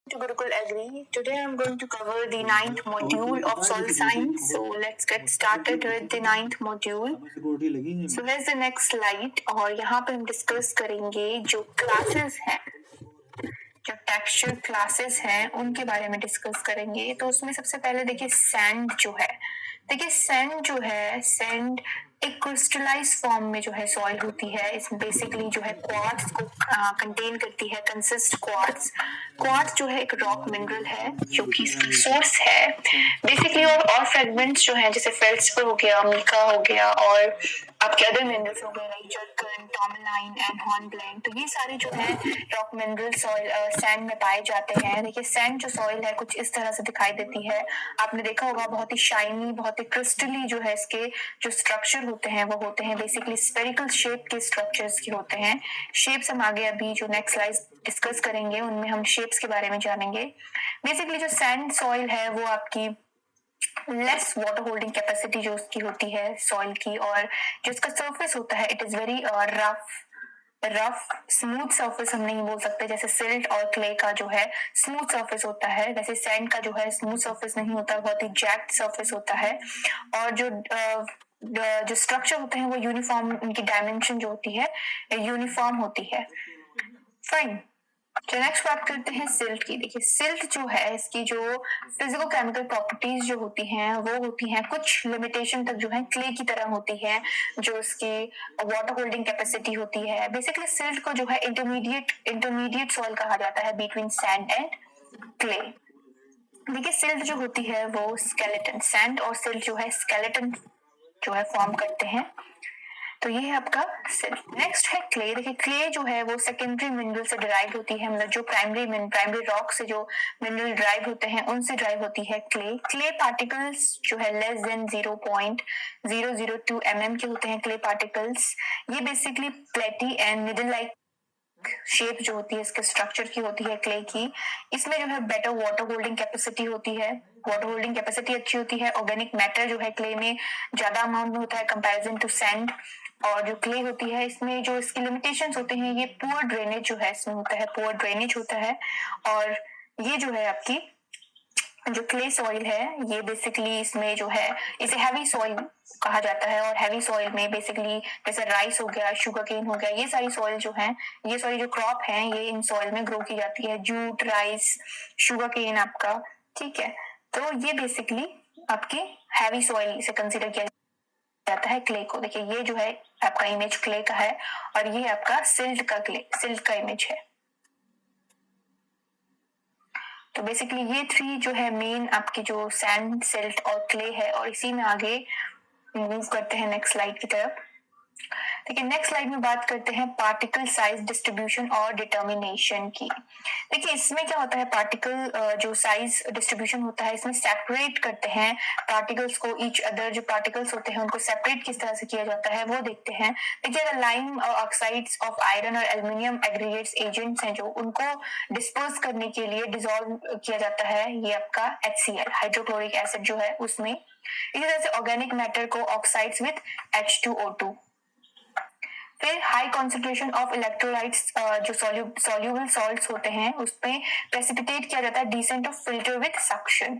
To Gurukul Agri. Today I'm going to cover the ninth module of soil science. So let's get started with the ninth module. So here's the next slide और यहाँ पे हम discuss करेंगे जो classes हैं, जो texture classes हैं उनके बारे में डिस्कस करेंगे। तो उसमें सबसे पहले देखिए सैंड जो है, देखिए सैंड जो है, सैंड एक क्रिस्टलाइज फॉर्म में जो है सॉइल होती है। इसमें बेसिकली जो है क्वार्ट्ज को कंटेन करती है, कंसिस्ट क्वार्ट्ज। क्वार्ट्ज जो है एक रॉक मिनरल है जो कि इसका सोर्स है बेसिकली। और फ्रेगमेंट्स जो है जैसे फेल्ड्स्पर हो गया, मीका हो गया और आपके अदर मिनरल्स हो गए लाइक जर्कन, टॉर्मलाइन एंड हॉर्नब्लेंड। तो ये सारे जो है रॉक मिनरल सॉइल सैंड में पाए जाते हैं। देखिए सैंड जो सॉइल है कुछ इस तरह से दिखाई देती है। आपने देखा होगा बहुत ही शाइनी, बहुत ही क्रिस्टली जो है इसके जो स्ट्रक्चर होते हैं वो होते हैं बेसिकली स्फेरिकल शेप के स्ट्रक्चर्स के होते हैं। शेप्स हम आगे अभी जो नेक्स्ट स्लाइड डिस्कस करेंगे उनमें हम शेप्स के बारे में जानेंगे। बेसिकली जो सैंड सॉइल है वो आपकी लेस वाटर होल्डिंग कैपेसिटी जो उसकी होती है सॉइल की, और जो इसका सरफेस होता है it is very rough smooth surface हम नहीं बोल सकते। जैसे सिल्ट और क्ले का जो है स्मूथ सरफेस होता है, वैसे सैंड का जो है स्मूथ सरफेस नहीं होता, बहुत ही जैक्ड सरफेस होता है। और जो स्ट्रक्चर होते हैं वो यूनिफॉर्म, उनकी डायमेंशन जो होती है यूनिफॉर्म होती है। फाइन। तो नेक्स्ट बात करते हैं सिल्ट की। देखिए सिल्ट जो है इसकी जो फिजिको केमिकल प्रॉपर्टीज जो होती हैं वो होती हैं कुछ लिमिटेशन तक जो है क्ले की तरह होती है, जो इसकी वाटर होल्डिंग कैपेसिटी होती है। बेसिकली सिल्ट को जो है इंटरमीडिएट सॉइल कहा जाता है बिटवीन सैंड एंड क्ले। देखिए सिल्ट जो होती है वो स्केलेटन, सैंड और सिल्ट जो है स्केलेटन जो है फॉर्म करते हैं। तो ये है आपका सिल्ट। नेक्स्ट है क्ले। देखिए क्ले जो है वो सेकेंडरी मिनरल से डिराइव होती है, मतलब जो प्राइमरी रॉक से जो मिनरल डिराइव होते हैं उनसे डिराइव होती है क्ले। क्ले पार्टिकल्स जो है लेस देन 0.002 mm के होते हैं क्ले पार्टिकल्स। ये बेसिकली प्लेटी एंड निडल लाइक शेप जो होती है इसके स्ट्रक्चर की होती है क्ले की। इसमें जो है बेटर वाटर होल्डिंग कैपेसिटी होती है, वाटर होल्डिंग कैपेसिटी अच्छी होती है। ऑर्गेनिक मैटर जो है क्ले में ज्यादा अमाउंट में होता है कंपैरिजन टू सैंड। और जो क्ले होती है इसमें जो इसकी लिमिटेशंस होते हैं, ये पुअर ड्रेनेज जो है इसमें होता है, पुअर ड्रेनेज होता है। और ये जो है आपकी जो क्ले सॉइल है ये बेसिकली इसमें जो है इसे हैवी सॉइल कहा जाता है। और हैवी सॉइल में बेसिकली जैसे राइस हो गया, शुगर केन हो गया, ये सारी सॉइल जो है, ये सारी जो क्रॉप है ये इन सॉइल में ग्रो की जाती है। जूट, राइस, शुगर केन आपका, ठीक है। तो ये बेसिकली आपकी हैवी सॉइल से कंसिडर किया जाता है क्ले को। देखिए ये जो है आपका इमेज क्ले का है और ये आपका सिल्ट का क्ले, सिल्ट का इमेज है। तो बेसिकली ये थ्री जो है मेन आपकी जो सैंड, सिल्ट और क्ले है, और इसी में आगे मूव करते हैं नेक्स्ट स्लाइड की तरफ। देखिए नेक्स्ट स्लाइड में बात करते हैं पार्टिकल साइज डिस्ट्रीब्यूशन और डिटर्मिनेशन की। देखिए इसमें क्या होता है, पार्टिकल जो साइज डिस्ट्रीब्यूशन होता है इसमें सेपरेट करते हैं पार्टिकल्स को, ईच अदर जो पार्टिकल्स होते हैं उनको सेपरेट किस तरह से किया जाता है वो देखते हैं। देखिए अगर लाइम ऑक्साइड्स ऑफ आयरन और एल्यूमिनियम एग्रीगेट्स एजेंट्स हैं जो उनको डिस्पर्स करने के लिए डिसॉल्व किया जाता है, ये आपका HCl हाइड्रोक्लोरिक एसिड जो है उसमें। इसी तरह से ऑर्गेनिक मैटर को ऑक्साइड्स विद H2O2। फिर हाई कॉन्सेंट्रेशन ऑफ इलेक्ट्रोलाइट्स जो सॉल्यूबल सॉल्ट्स होते हैं उसमें प्रेसिपिटेट किया जाता है descent of filter with suction.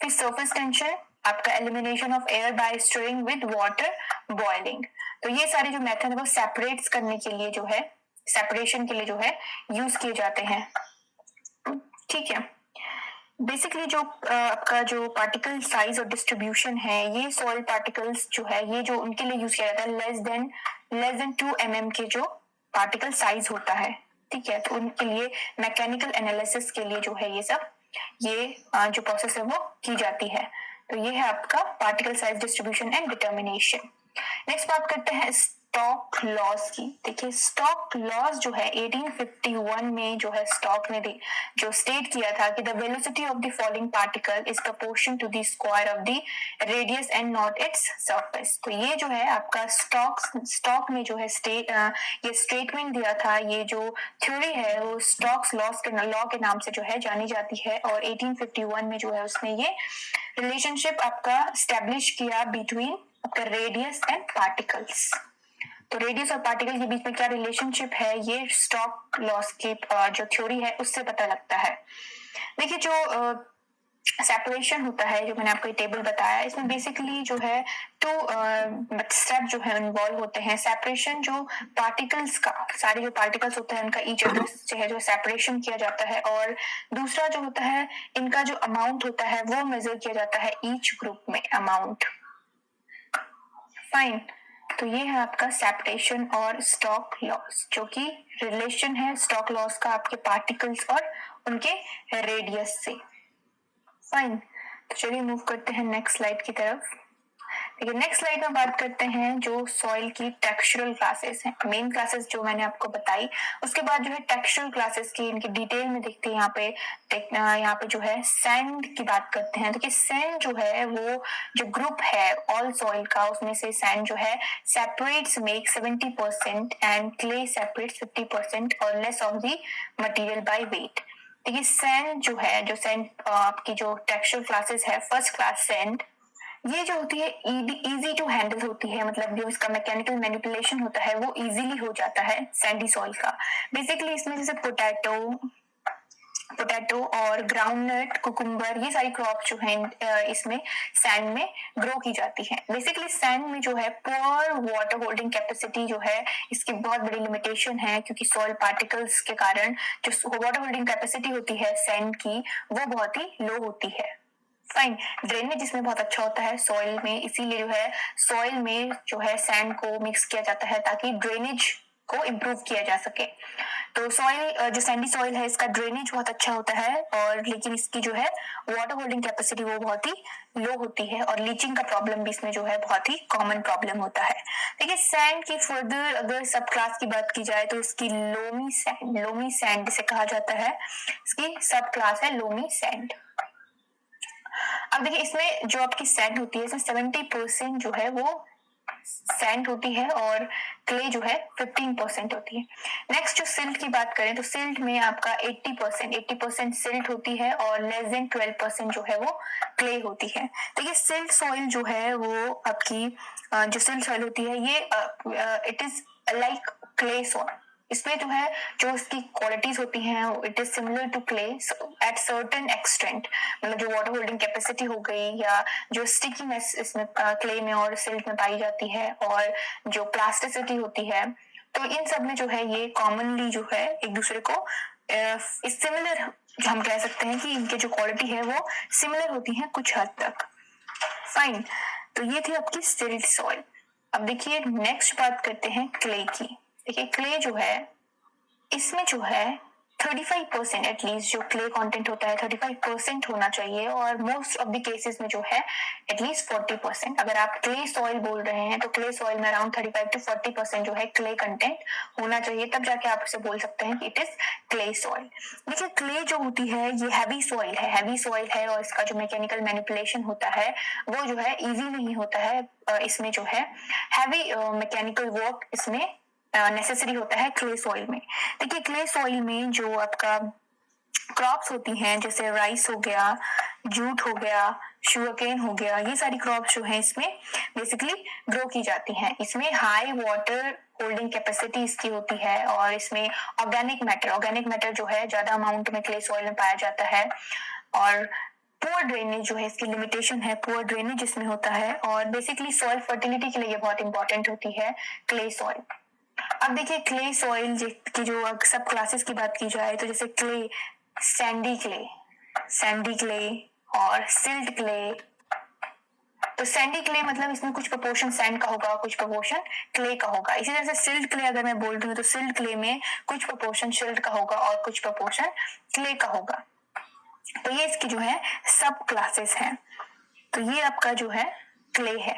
फिर सरफेस टेंशन, आपका elimination of air by stirring with water boiling. तो ये सारे जो मेथड है वो सेपरेट्स करने के लिए जो है, सेपरेशन के लिए जो है यूज किए जाते हैं, ठीक है। बेसिकली जो आपका जो पार्टिकल साइज और डिस्ट्रीब्यूशन है, ये सॉइल पार्टिकल्स जो है ये जो उनके लिए यूज किया जाता है लेस देन 2 mm के जो पार्टिकल साइज होता है, ठीक है। तो उनके लिए मैकेनिकल एनालिसिस के लिए जो है ये सब ये जो प्रोसेस है वो की जाती है। तो ये है आपका particle size distribution and determination. Next बात करते हैं स्टॉक लॉस की। देखिए स्टॉक लॉस जो है 1851 में जो है स्टॉक ने जो स्टेट किया था कि the velocity of the falling particle is proportion to the square of the radius and not its surface. तो ये जो है आपका स्टॉक ने जो है ये स्टेटमेंट दिया था, ये जो थ्योरी है वो स्टॉक्स लॉ के नाम से जो है जानी जाती है। और 1851 में जो है उसने ये रिलेशनशिप आपका स्टैब्लिश किया बिटवीन आपका रेडियस एंड पार्टिकल्स। तो रेडियस और पार्टिकल के बीच में क्या रिलेशनशिप है, ये स्टॉक लॉस की जो थ्योरी है उससे पता लगता है। देखिए जो सेपरेशन होता है, जो मैंने आपको टेबल बताया, इसमें बेसिकली जो है टू स्टेप जो है इन्वॉल्व होते हैं। सेपरेशन जो पार्टिकल्स का, सारे जो पार्टिकल्स होते हैं उनका ईच अदर से है जो सेपरेशन किया जाता है, और दूसरा जो होता है इनका जो अमाउंट होता है वो मेजर किया जाता है ईच ग्रुप में अमाउंट। फाइन, तो ये है आपका सेपरेशन और स्टॉक लॉस, जो कि रिलेशन है स्टॉक लॉस का आपके पार्टिकल्स और उनके रेडियस से। फाइन, तो चलिए मूव करते हैं नेक्स्ट स्लाइड की तरफ। देखिए नेक्स्ट स्लाइड में बात करते हैं जो सॉइल की टेक्सचरल क्लासेस हैं। मेन क्लासेस जो मैंने आपको बताई, उसके बाद जो है टेक्सचरल क्लासेस की इनकी डिटेल में देखते हैं। यहाँ पे जो है सैंड की बात करते हैं। देखिए सैंड जो है वो जो ग्रुप है ऑल सॉइल का, उसमें से सैंड जो है separates make 70% and clay separates 50% और less of the material by weight. देखिए सैंड जो है, जो सैंड आपकी जो टेक्सचर क्लासेस है, फर्स्ट क्लास सैंड, ये जो होती है इजी टू हैंडल होती है, मतलब जो इसका मैकेनिकल मैनिपुलेशन होता है वो इजीली हो जाता है सैंडी सॉइल का। बेसिकली इसमें जैसे पोटैटो और ग्राउंडनट, कुकुम्बर, ये सारी क्रॉप जो है इसमें सैंड में ग्रो की जाती है। बेसिकली सैंड में जो है पुअर वाटर होल्डिंग कैपेसिटी जो है, इसकी बहुत बड़ी लिमिटेशन है, क्योंकि सॉइल पार्टिकल्स के कारण जो वाटर होल्डिंग कैपेसिटी होती है सैंड की वो बहुत ही लो होती है। फाइन, ड्रेनेज इसमें बहुत अच्छा होता है सॉइल में, इसीलिए जो है सॉइल में जो है सैंड को मिक्स किया जाता है ताकि ड्रेनेज को इम्प्रूव किया जा सके। तो सॉइल जो सैंडी सॉइल है इसका ड्रेनेज बहुत अच्छा होता है, और लेकिन इसकी जो है वाटर होल्डिंग कैपेसिटी वो बहुत ही लो होती है, और लीचिंग का प्रॉब्लम भी इसमें जो है बहुत ही कॉमन प्रॉब्लम होता है। देखिए सैंड की फर्दर अगर सब क्लास की बात की जाए तो इसकी लोमी सैंड जिसे कहा जाता है, इसकी सब क्लास है लोमी सैंड। अब देखिए इसमें जो आपकी सैंड होती है, इसमें 70% जो है वो सैंड होती है और क्ले जो है 15% होती है। नेक्स्ट जो सिल्ट की बात करें तो सिल्ट में आपका 80% सिल्ट होती है और लेस देन 12% जो है वो क्ले होती है। देखिए सिल्ट सॉइल जो है वो आपकी जो सिल्ट सॉइल होती है ये it is like clay soil. इसमें जो है जो इसकी क्वालिटीज होती हैं it is similar to clay at certain extent, मतलब जो वाटर होल्डिंग कैपेसिटी हो गई या जो स्टिकीनेस इसमें क्ले में और सिल्ट में पाई जाती है, और जो प्लास्टिसिटी होती है, तो इन सब में जो है ये कॉमनली जो है एक दूसरे को सिमिलर, हम कह सकते हैं कि इनके जो क्वालिटी है वो सिमिलर होती है कुछ हद तक। फाइन, तो ये थी आपकी सिल्ट सॉइल। अब देखिए नेक्स्ट बात करते हैं क्ले की। देखिए क्ले जो है इसमें जो है 35% एटलीस्ट जो क्ले कंटेंट होता है 35% होना चाहिए, और मोस्ट ऑफ द केसेस में जो है एटलीस्ट 40%। अगर आप क्ले सॉइल बोल रहे हैं तो क्ले सॉइल में अराउंड 35 to 40% जो है क्ले कंटेंट होना चाहिए, तब जाके आप उसे बोल सकते हैं कि इट इज क्ले सॉइल। देखिए क्ले जो होती है ये हैवी सॉइल है और इसका जो मैकेनिकल मैनिपुलेशन होता है वो जो है इजी नहीं होता है। इसमें जो है हैवी मैकेनिकल वर्क इसमें नेसेसरी होता है क्ले सॉइल में। देखिए क्ले सॉइल में जो आपका क्रॉप्स होती हैं जैसे राइस हो गया, जूट हो गया, शुगरकेन हो गया, ये सारी क्रॉप्स जो है इसमें बेसिकली ग्रो की जाती हैं। इसमें हाई वाटर होल्डिंग कैपेसिटी इसकी होती है, और इसमें ऑर्गेनिक मैटर जो है ज्यादा अमाउंट में क्ले सॉइल में पाया जाता है, और पुअर ड्रेनेज जो है इसकी लिमिटेशन है, पुअर ड्रेनेज इसमें होता है, और बेसिकली सॉइल फर्टिलिटी के लिए ये बहुत इंपॉर्टेंट होती है क्ले सॉइल। अब देखिए क्ले सॉइल की जो सब क्लासेस की बात की जाए तो जैसे क्ले, सैंडी क्ले और सिल्ट क्ले। तो सैंडी क्ले मतलब इसमें कुछ प्रोपोर्शन सैंड का होगा, कुछ प्रोपोर्शन क्ले का होगा। इसी तरह से सिल्ट क्ले अगर मैं बोल रही हूँ तो सिल्ट क्ले में कुछ प्रोपोर्शन सिल्ट का होगा और कुछ प्रोपोर्शन क्ले का होगा। तो ये इसकी जो है सब क्लासेस हैं। तो ये आपका जो है क्ले है।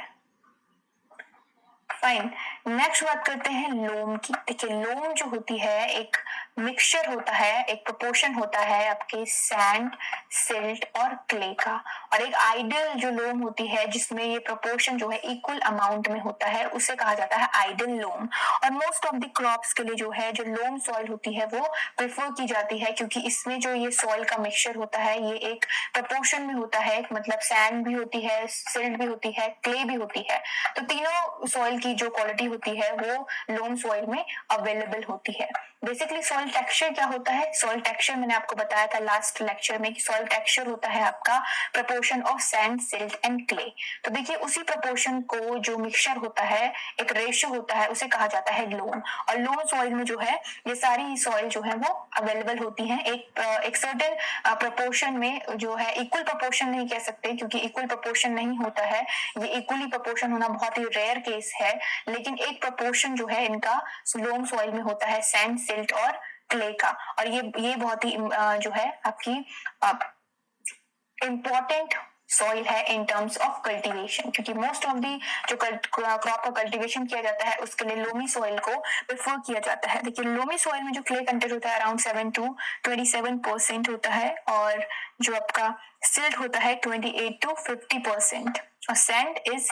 फाइन, नेक्स्ट बात करते हैं लोम की। देखिए लोम जो होती है एक मिक्सचर होता है, एक प्रोपोर्शन होता है आपके सैंड, सिल्ट और क्ले का, और एक आइडियल जो लोम होती है जिसमें ये प्रोपोर्शन जो है इक्वल अमाउंट में होता है उसे कहा जाता है आइडियल लोम। और मोस्ट ऑफ द क्रॉप्स के लिए जो है जो लोम सॉइल होती है वो प्रेफर की जाती है, क्योंकि इसमें जो ये सॉइल का मिक्सचर होता है ये एक प्रोपोर्शन में होता है, मतलब सैंड भी होती है, सिल्ट भी होती है, क्ले भी होती है। तो तीनों सॉइल की जो क्वालिटी होती है वो लोम सॉइल में अवेलेबल होती है। बेसिकली सॉइल टेक्सचर क्या होता है? सॉइल टेक्सचर मैंने आपको बताया था लास्ट लेक्चर में कि सॉइल टेक्सचर होता है आपका proportion of sand, silt and clay. तो देखिए उसी प्रपोर्शन को जो मिक्सचर होता है, एक रेशियो होता है, उसे कहा जाता है लोम। और लोम सॉइल में जो है ये सारी सॉइल जो है वो अवेलेबल होती है एक सर्टेन प्रपोर्शन में, जो है इक्वल प्रपोर्शन नहीं कह सकते क्योंकि इक्वल प्रपोर्शन नहीं होता है, ये इक्वली प्रपोर्शन होना बहुत ही रेयर केस है, लेकिन एक प्रपोर्शन जो है इनका लोम सॉइल में होता है सैंड, सिल्ट और क्ले का। और ये बहुत ही जो है आपकी इम्पोर्टेंट सॉइल है इन टर्म्स ऑफ कल्टीवेशन, क्योंकि मोस्ट ऑफ दी जो क्रॉप का कल्टीवेशन किया जाता है उसके लिए लोमी सॉइल को प्रेफर किया जाता है। देखिए लोमी सॉइल में जो क्ले कंटेंट होता है अराउंड 7 to 27% होता है, और जो आपका सिल्ट होता है 28 to 50%, और सैंड इज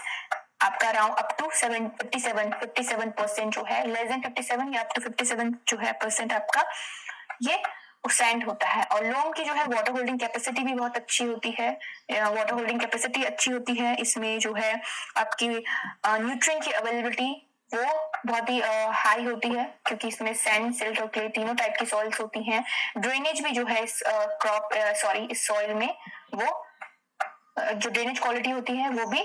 आपका अराउंड अप टू 57% जो है, लेस देन 57 या अप टू 57 जो है परसेंट आपका ये सैंड होता है। और लोम की जो है वाटर होल्डिंग कैपेसिटी भी बहुत अच्छी होती है, वाटर होल्डिंग कैपेसिटी अच्छी होती है, इसमें जो है आपकी न्यूट्रिएंट की अवेलेबिलिटी वो बहुत ही हाई होती है, क्योंकि इसमें सैंड, सिल्ट और क्ले तीनों टाइप की सॉइल्स होती हैं। ड्रेनेज भी जो है इस इस सॉइल में वो जो ड्रेनेज क्वालिटी होती है वो भी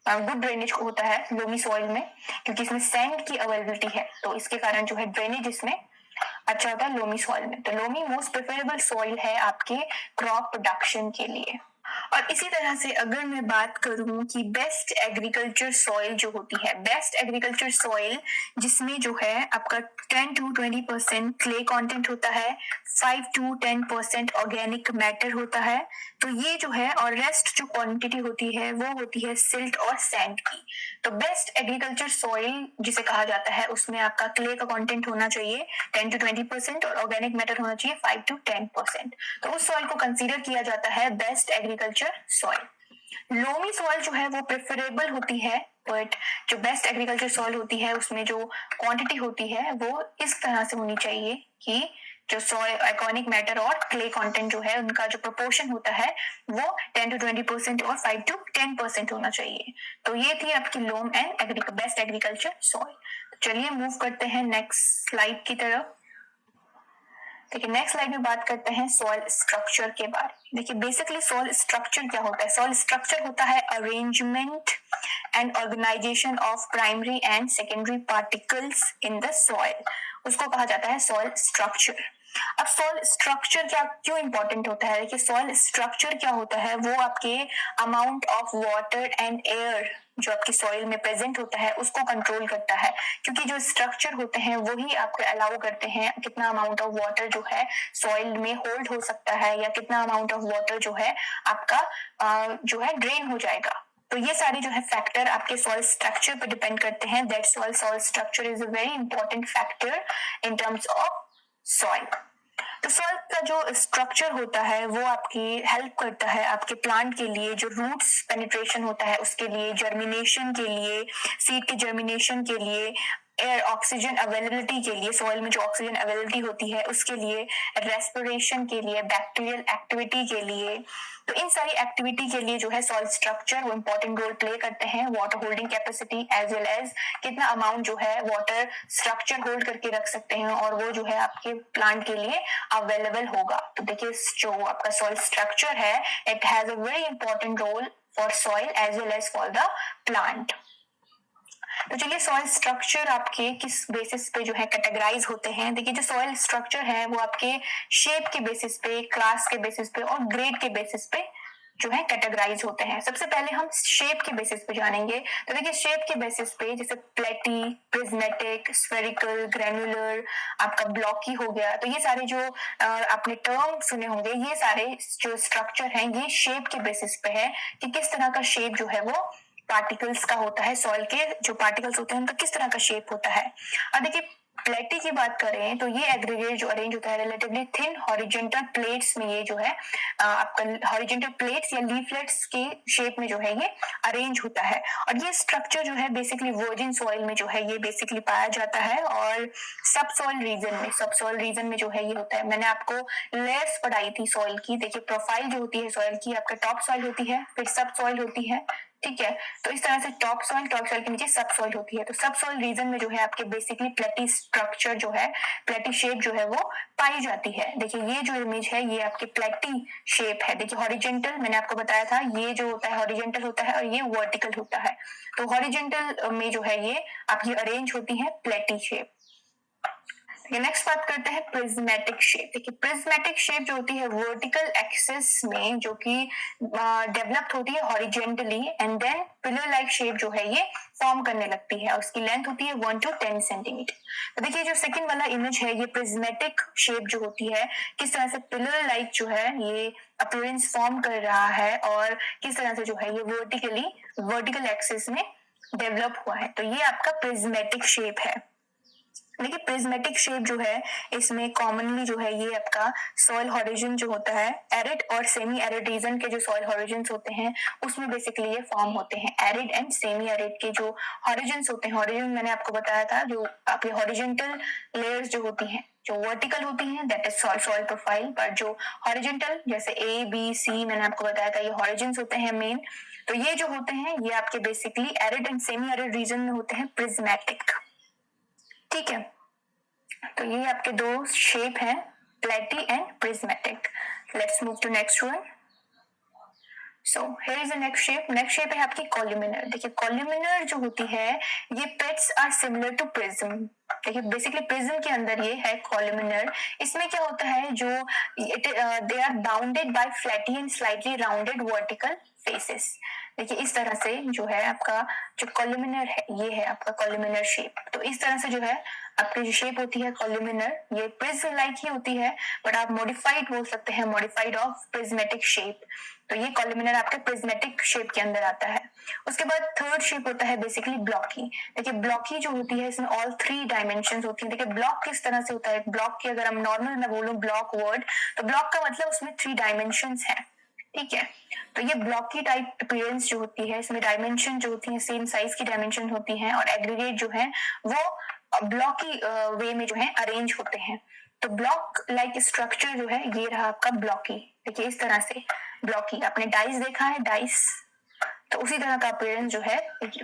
गुड ड्रेनेज होता है लोमी सॉइल में, क्योंकि इसमें सैंड की अवेलेबिलिटी है, तो इसके कारण जो है ड्रेनेज इसमें अच्छा होता है लोमी सॉइल में। तो लोमी मोस्ट प्रेफरेबल सॉइल है आपके क्रॉप प्रोडक्शन के लिए। और इसी तरह से अगर मैं बात करूं कि बेस्ट एग्रीकल्चर सॉइल जो होती है, बेस्ट एग्रीकल्चर सॉइल जिसमें जो है आपका 10 to 20% क्ले कंटेंट होता है, 5 to 10% ऑर्गेनिक मैटर होता है, तो ये जो है, और रेस्ट जो क्वांटिटी होती है वो होती है सिल्ट और सैंड की। तो बेस्ट एग्रीकल्चर सॉइल जिसे कहा जाता है उसमें आपका क्ले का कंटेंट होना चाहिए 10 to 20% और ऑर्गेनिक मैटर होना चाहिए 5 to 10%। तो उस सॉइल को कंसीडर किया जाता है best agriculture soil. Loamy soil जो है वो प्रेफरेबल होती है, बट जो बेस्ट एग्रीकल्चर सॉइल होती है उसमें जो क्वांटिटी होती है वो इस तरह से होनी चाहिए कि जो सॉइल ऑर्गेनिक मैटर और क्ले कंटेंट जो है उनका जो प्रोपोर्शन होता है वो 10 to 20% और 5 to 10% होना चाहिए। तो ये थी आपकी लोम एंड बेस्ट एग्रीकल्चर सॉइल। चलिए मूव करते हैं नेक्स्ट स्लाइड की तरफ। देखिए नेक्स्ट स्लाइड में बात करते हैं सॉइल स्ट्रक्चर के बारे में। देखिए बेसिकली सॉइल स्ट्रक्चर क्या होता है? सॉइल स्ट्रक्चर होता है arrangement and organisation of primary and secondary particles in the soil, उसको कहा जाता है सॉइल स्ट्रक्चर। अब सॉइल स्ट्रक्चर क्या क्यों इंपॉर्टेंट होता है? देखिए सॉइल स्ट्रक्चर क्या होता है, वो आपके amount of water and air जो आपकी सॉइल में प्रेजेंट होता है उसको कंट्रोल करता है, क्योंकि जो स्ट्रक्चर होते हैं वही आपको अलाउ करते हैं कितना अमाउंट ऑफ वाटर जो है सॉइल में होल्ड हो सकता है, या कितना अमाउंट ऑफ वाटर जो है आपका जो है ड्रेन हो जाएगा। तो ये सारे जो है फैक्टर आपके सॉइल स्ट्रक्चर पर डिपेंड करते हैं। That's why soil structure is a very important factor in terms of soil. तो सॉइल का जो स्ट्रक्चर होता है वो आपकी हेल्प करता है आपके प्लांट के लिए, जो रूट्स पेनिट्रेशन होता है उसके लिए, जर्मिनेशन के लिए, सीड के जर्मिनेशन के लिए, एयर ऑक्सीजन अवेलेबिलिटी के लिए, सॉइल में जो ऑक्सीजन अवेलेबिलिटी होती है उसके लिए, रेस्पिरेशन के लिए, बैक्टीरियल एक्टिविटी के लिए। तो इन सारी एक्टिविटी के लिए जो है सॉइल स्ट्रक्चर वो इंपॉर्टेंट रोल प्ले करते हैं। Water holding capacity as well as कितना अमाउंट जो है वाटर स्ट्रक्चर होल्ड करके रख सकते हैं, और वो जो है आपके प्लांट के लिए अवेलेबल होगा। तो देखिए जो आपका सॉइल स्ट्रक्चर है it has a very important role for soil as well as for the plant. तो चलिए सॉइल स्ट्रक्चर आपके किस बेसिस पे जो है कैटेगराइज होते हैं। देखिए जो सॉइल स्ट्रक्चर है वो आपके शेप के बेसिस पे, क्लास के बेसिस पे और ग्रेड के बेसिस पे जो है कैटेगराइज होते हैं। सबसे पहले हम शेप के बेसिस पे जानेंगे। तो देखिए शेप के बेसिस पे जैसे प्लेटी, प्रिज्मेटिक, स्फेरिकल, ग्रेनुलर, आपका ब्लॉकी हो गया, तो ये सारे जो आपने टर्म सुने होंगे, ये सारे जो स्ट्रक्चर हैं ये शेप के बेसिस पे है कि किस तरह का शेप जो है वो पार्टिकल्स का होता है, सॉइल के जो पार्टिकल्स होते हैं उनका किस तरह का शेप होता है। अब देखिए प्लेटी की बात करें तो ये एग्रीगेट जो अरेंज होता है रिलेटिवली थिन हॉरिजॉन्टल प्लेट्स में, ये जो है आपका हॉरिजॉन्टल प्लेट्स या लीफलेट्स के शेप में जो है ये अरेंज होता है। और ये स्ट्रक्चर जो है बेसिकली वर्जिन सॉइल में जो है ये बेसिकली पाया जाता है, और सब सॉइल रीजन में जो है ये होता है। मैंने आपको लेयर्स पढ़ाई थी सॉइल की। देखिए प्रोफाइल जो होती है सॉइल की, आपका टॉप सॉइल होती है, फिर सब सॉइल होती है, ठीक है। तो इस तरह से टॉप सॉइल के नीचे सब सॉइल होती है। तो सब सॉइल रीजन में जो है आपके बेसिकली प्लेटी स्ट्रक्चर जो है, प्लेटी शेप जो है वो पाई जाती है। देखिए ये जो इमेज है ये आपकी प्लेटी शेप है। देखिए हॉरिजेंटल मैंने आपको बताया था, ये जो होता है हॉरिजेंटल होता है और ये वर्टिकल होता है। तो हॉरिजेंटल में जो है ये आपकी अरेंज होती है प्लेटी शेप। नेक्स्ट बात करते हैं प्रिज्मेटिक शेप। देखिए प्रिज्मेटिक शेप जो होती है वर्टिकल एक्सिस में जो कि डेवलप होती है horizontally and then pillar like shape जो है ये फॉर्म करने लगती है और उसकी लेंथ होती है 1 to 10 सेंटीमीटर। तो देखिए जो सेकंड वाला इमेज है ये प्रिज्मेटिक शेप जो होती है किस तरह से पिलर लाइक जो है ये अपीयरेंस फॉर्म कर रहा है और किस तरह से जो है ये वर्टिकल एक्सिस में डेवलप हुआ है। तो ये आपका प्रिज्मेटिक शेप है। देखिए प्रिज्मेटिक शेप जो है इसमें कॉमनली जो है ये आपका सॉइल हॉरिजन जो होता है एरिड और सेमी एरिड रीजन के जो सॉइल हॉरिजन्स होते हैं उसमें बेसिकली ये फॉर्म होते हैं। एरिड एंड सेमी एरिड के जो हॉरिजन्स होते हैं, हॉरिजन मैंने आपको बताया था जो आपके हॉरिजेंटल लेयर्स जो होती हैं जो वर्टिकल होती हैं दैट इज सॉइल प्रोफाइल, पर जो हॉरिजेंटल जैसे ए बी सी मैंने आपको बताया था ये हॉरिजन्स होते हैं मेन। तो ये जो होते हैं ये आपके basically arid and semi arid region में होते हैं प्रिज्मेटिक। ठीक है, तो ये आपके दो शेप हैं platy and prismatic. Let's move to next one. So here is the next shape. Next shape है आपकी कॉल्यूमिनर। देखिए कॉल्यूमिनर जो होती है ये peds are similar to prism. देखिए बेसिकली प्रिज्म के अंदर ये है कॉल्यूमिनर। इसमें क्या होता है जो they are bounded by flatty and slightly rounded vertical faces. देखिए इस तरह से जो है आपका जो कॉल्यूमिनर है ये है आपका कॉल्यूमिनर शेप। तो इस तरह से जो है आपकी जो शेप होती है कॉल्यूमिनर ये प्रिज्म लाइक ही होती है बट आप मॉडिफाइड बोल सकते हैं, मॉडिफाइड ऑफ प्रिज्मेटिक शेप। तो ये कॉल्यूमिनर आपके प्रिज्मेटिक शेप के अंदर आता है। उसके बाद थर्ड शेप होता है बेसिकली ब्लॉकी। देखिए ब्लॉकी जो होती है इसमें ऑल 3 डायमेंशंस होती है। देखिए ब्लॉक किस तरह से होता है, ब्लॉक की अगर हम नॉर्मल मैं बोलूं ब्लॉक वर्ड तो ब्लॉक का मतलब उसमें 3 डायमेंशंस हैं। ठीक है, तो ये ब्लॉकी टाइप अपीयरेंस जो होती है इसमें डायमेंशन जो होती है सेम साइज की डायमेंशन होती है और एग्रीगेट जो है वो ब्लॉकी वे में जो है अरेंज होते हैं। तो ब्लॉक लाइक स्ट्रक्चर जो है ये रहा आपका ब्लॉकी। देखिए इस तरह से ब्लॉकी, आपने डाइस देखा है डाइस, तो उसी तरह का अपीयरेंस जो है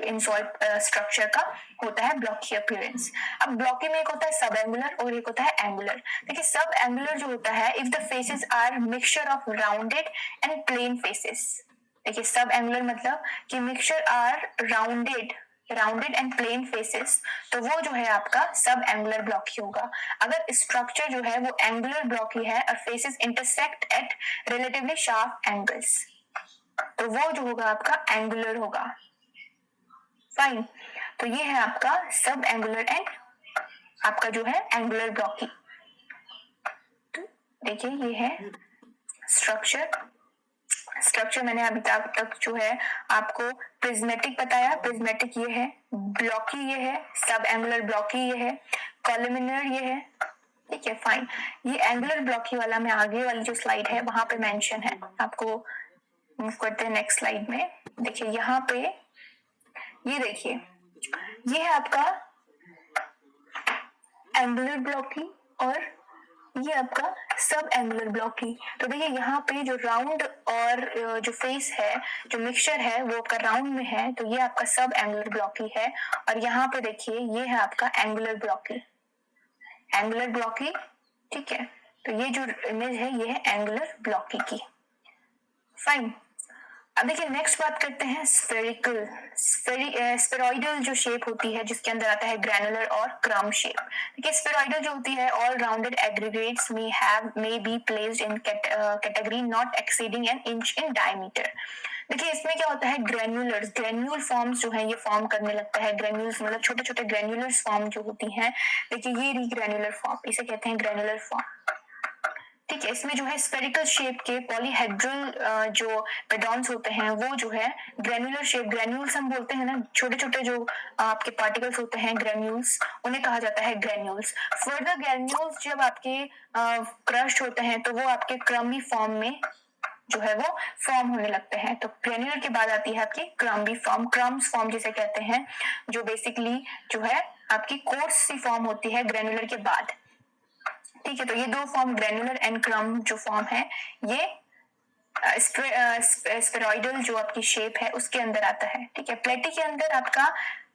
इन सॉइल स्ट्रक्चर का होता है ब्लॉकी अपीयरेंस। अब ब्लॉकी में एक होता है सब एंगुलर और एक होता है एंगुलर। देखिए सब एंगुलर जो होता है if the faces are mixture of rounded and plane faces. देखिए सब एंगुलर मतलब कि mixture are rounded and plane faces, तो वो जो है आपका सब एंगुलर ब्लॉकी होगा। अगर स्ट्रक्चर जो है वो एंगुलर ब्लॉकी है और faces intersect at relatively sharp angles तो वो जो होगा आपका एंगुलर होगा। फाइन, तो ये है आपका सब एंगुलर एंड आपका जो है एंगुलर ब्लॉकी। तो देखिए ये है स्ट्रक्चर मैंने अभी तक जो है आपको प्रिज्मेटिक बताया, प्रिज्मेटिक ये है, ब्लॉकी ये है, सब एंगुलर ब्लॉकी ये है, कॉलमिनर ये है। ठीक है फाइन, ये एंगुलर ब्लॉकी वाला मैं आगे वाली जो स्लाइड है वहां पे मेंशन है, आपको मूव करते हैं नेक्स्ट स्लाइड में। देखिए यहाँ पे ये देखिए ये है आपका एंगुलर ब्लॉकी और ये आपका सब एंगुलर ब्लॉकी। तो देखिए यहाँ पे जो राउंड और जो फेस है जो मिक्सचर है वो आपका राउंड में है तो ये आपका सब एंगुलर ब्लॉकी है और यहाँ पे देखिए ये है आपका एंगुलर ब्लॉकी। ठीक है, तो ये जो इमेज है ये है एंगुलर ब्लॉकी की। फाइन, अब देखिए नेक्स्ट बात करते हैं स्फेरॉइडल जो शेप होती है जिसके अंदर आता है ग्रैनुलर और क्रम शेप। देखिए स्फेरॉइडल जो होती है all rounded aggregates may be placed in category not exceeding an inch in diameter। देखिए इसमें क्या होता है ग्रेन्यूल फॉर्म्स जो है ये फॉर्म करने लगता है। ग्रेन्यूल्स मतलब छोटे छोटे ग्रेन्यूलर फॉर्म जो होती हैं, देखिए ये ग्रेन्यूलर फॉर्म इसे कहते हैं ग्रेन्यूलर फॉर्म। ठीक है, इसमें जो है स्फेरिकल शेप के पॉलीहेड्रल जो पेडॉन्स होते हैं वो जो है ग्रेन्युलर शेप, ग्रेन्यूल्स हम बोलते हैं ना, छोटे छोटे जो आपके पार्टिकल्स होते हैं ग्रेन्यूल्स उन्हें कहा जाता है ग्रेन्यूल्स। फर्दर ग्रेन्यूल्स जब आपके क्रश होते हैं तो वो आपके क्रम्बी फॉर्म में जो है वो फॉर्म होने लगते हैं। तो ग्रेन्युलर के बाद आती है आपकी क्रम्बी फॉर्म, क्रम्स फॉर्म जिसे कहते हैं, जो बेसिकली जो है आपकी कोर्स सी फॉर्म होती है ग्रेन्युलर के बाद। ठीक है, तो ये दो फॉर्म ग्रेन्युलर एंड क्रम जो फॉर्म है ये स्फेरॉइडल जो आपकी शेप है उसके अंदर आता है, ठीक है। प्लेटी के अंदर आपका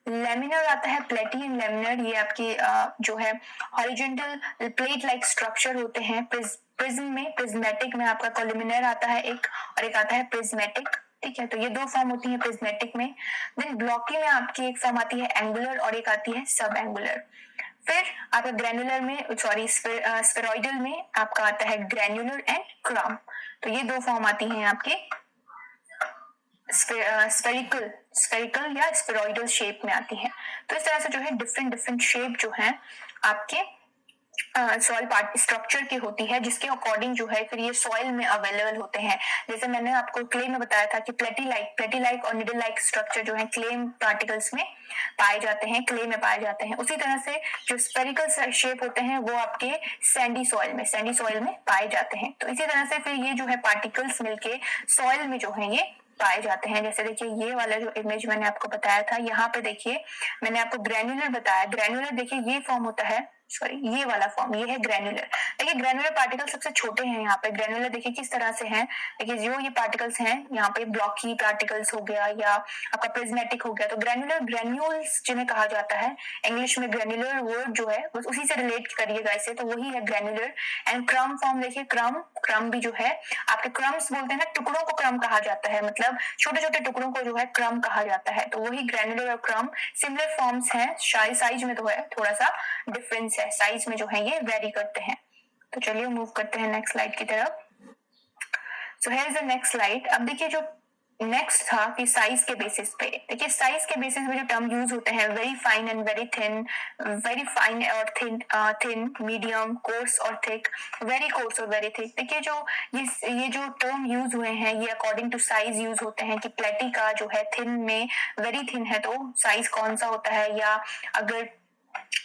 लेमिनर आता है, प्लेटी एंड लेमिनर ये आपकी जो है हॉरिजॉन्टल प्लेट लाइक स्ट्रक्चर होते हैं। प्रिज्म में, प्रिज्मेटिक में आपका कोलुमिनर आता है एक, और एक आता है प्रिज्मेटिक, ठीक है। तो ये दो फॉर्म होती है प्रिज्मेटिक में। देन ब्लॉकी में आपकी एक फॉर्म आती है एंगुलर और एक आती है सब एंगुलर। फिर आपका ग्रैनुलर में, सॉरी स्फेरॉइडल में आपका आता है ग्रैनुलर एंड क्रम। तो ये दो फॉर्म आती हैं आपके स्फेरिकल या स्फेरॉइडल शेप में आती है। तो इस तरह से जो है डिफरेंट डिफरेंट शेप जो है आपके सॉइल पार्ट स्ट्रक्चर की होती है, जिसके अकॉर्डिंग जो है फिर ये सॉइल में अवेलेबल होते हैं। जैसे मैंने आपको क्ले में बताया था कि प्लेटी लाइक और निडल लाइक स्ट्रक्चर जो है क्ले पार्टिकल्स में पाए जाते हैं, क्ले में पाए जाते हैं। उसी तरह से जो स्फेरिकल शेप होते हैं वो आपके सैंडी सॉइल में पाए जाते हैं। तो इसी तरह से फिर ये जो है पार्टिकल्स मिलके सॉइल में जो है ये पाए जाते हैं। जैसे देखिए ये वाला जो इमेज मैंने आपको बताया था, यहाँ पे देखिए मैंने आपको ग्रैनुलर बताया। ग्रैनुलर देखिए ये फॉर्म होता है, सॉरी ये वाला फॉर्म, ये है ग्रैनुलर। देखिए ग्रैनुलर पार्टिकल सबसे छोटे हैं यहाँ पे। ग्रैनुलर देखिए किस तरह से हैं, देखिए जो ये पार्टिकल्स हैं यहाँ पे ब्लॉकी पार्टिकल्स हो गया या आपका प्रिज्मेटिक हो गया। तो ग्रैनुलर, ग्रैन्यूल्स जिन्हें कहा जाता है इंग्लिश में, ग्रैनुलर वर्ड जो है उसी से रिलेट करिएगा इसे, तो वही है ग्रैनुलर। एंड क्रम फॉर्म देखिए, क्रम भी जो है आपके क्रम्स बोलते हैं ना, टुकड़ों को क्रम कहा जाता है, मतलब छोटे छोटे टुकड़ों को जो है क्रम कहा जाता है। तो वही ग्रैनुलर और क्रम सिमिलर फॉर्म्स हैं, साइज में तो है थोड़ा सा डिफरेंस है, साइज में जो है ये वेरी करते हैं। तो चलिए मूव करते हैं नेक्स्ट स्लाइड की तरफ। सो here is the next slide. अब देखिए जो नेक्स्ट था कि साइज के बेसिस पे, देखिए साइज के बेसिस पे जो टर्म यूज होते हैं very fine and very thin, very fine और थिन, मीडियम, कोर्स और थिक, वेरी कोर्स और वेरी थिक। देखिए जो ये जो टर्म यूज हुए हैं ये अकॉर्डिंग टू साइज यूज होते हैं कि प्लेटी का जो है थिन में वेरी थिन है तो साइज कौन सा होता है, या अगर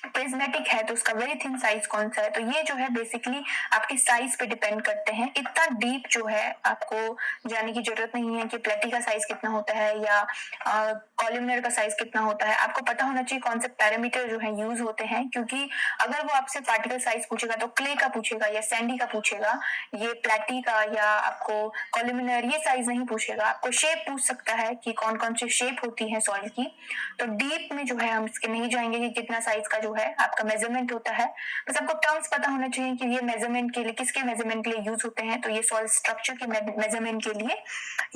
प्रिज्मेटिक है तो उसका वेरी थिन साइज कौन सा है। तो ये जो है बेसिकली आपके साइज पे डिपेंड करते हैं। इतना डीप जो है आपको जाने की जरूरत नहीं है कि प्लेटी का साइज कितना होता है या कॉलमनर का साइज कितना होता है। आपको पता होना चाहिए कौन से पैरामीटर जो है यूज होते हैं, क्योंकि अगर वो आपसे पार्टिकल साइज पूछेगा तो क्ले का पूछेगा या सैंडी का पूछेगा, ये प्लेटी का या आपको कॉलमनर ये साइज नहीं पूछेगा। आपको शेप पूछ सकता है कि कौन कौन सी शेप होती है सॉइल की। तो डीप में जो है हम इसके नहीं जाएंगे कि कितना साइज का जो है आपका मेजरमेंट होता है। बस आपको टर्म्स पता होना चाहिए कि ये मेजरमेंट के लिए, किसके मेजरमेंट के लिए यूज होते हैं। तो ये सॉइल स्ट्रक्चर के मेजरमेंट के लिए